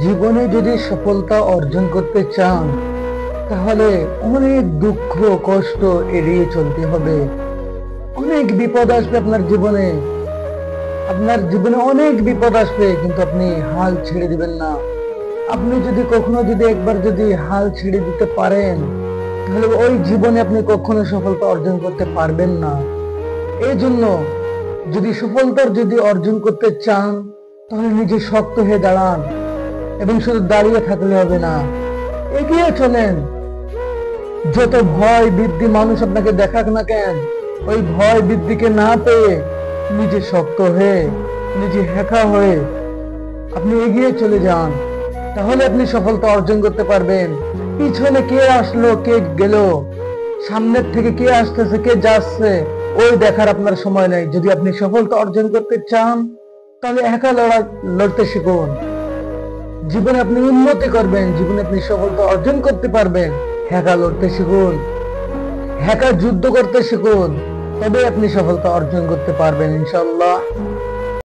জীবনে যদি সফলতা অর্জন করতে চান, তাহলে অনেক দুঃখ কষ্ট এড়িয়ে চলতে হবে। অনেক বিপদ আসবে আপনার জীবনে, অনেক বিপদ আসবে, কিন্তু আপনি হাল ছেড়ে দিবেন না। আপনি যদি কখনো যদি একবার যদি হাল ছেড়ে দিতে পারেন, তাহলে ওই জীবনে আপনি কখনো সফলতা অর্জন করতে পারবেন না। এই জন্য যদি সফলতার যদি অর্জন করতে চান, তাহলে নিজে শক্ত হয়ে দাঁড়ান, এবং শুধু দাঁড়িয়ে থাকলে হবে না, এগিয়ে চলেন। যত ভয় বৃদ্ধি মানুষ আপনাকে দেখাক না কেন, ওই ভয় বৃদ্ধিকে না পেয়ে নিজে শক্ত হয়ে, নিজে হেঁকা হয়ে আপনি এগিয়ে চলে যান। তাহলে আপনি সফলতা অর্জন করতে পারবেন। পিছনে কে আসলো কে গেল, সামনের থেকে কে আসতেছে কে যাচ্ছে, ওই দেখার আপনার সময় নেই। যদি আপনি সফলতা অর্জন করতে চান, তাহলে একা লড়তে শিখুন। জীবনে আপনি উন্নতি করবেন, জীবনে আপনি সফলতা অর্জন করতে পারবেন। একা লড়তে শিখুন, একা যুদ্ধ করতে শিখুন, তবে আপনি সফলতা অর্জন করতে পারবেন ইনশাআল্লাহ।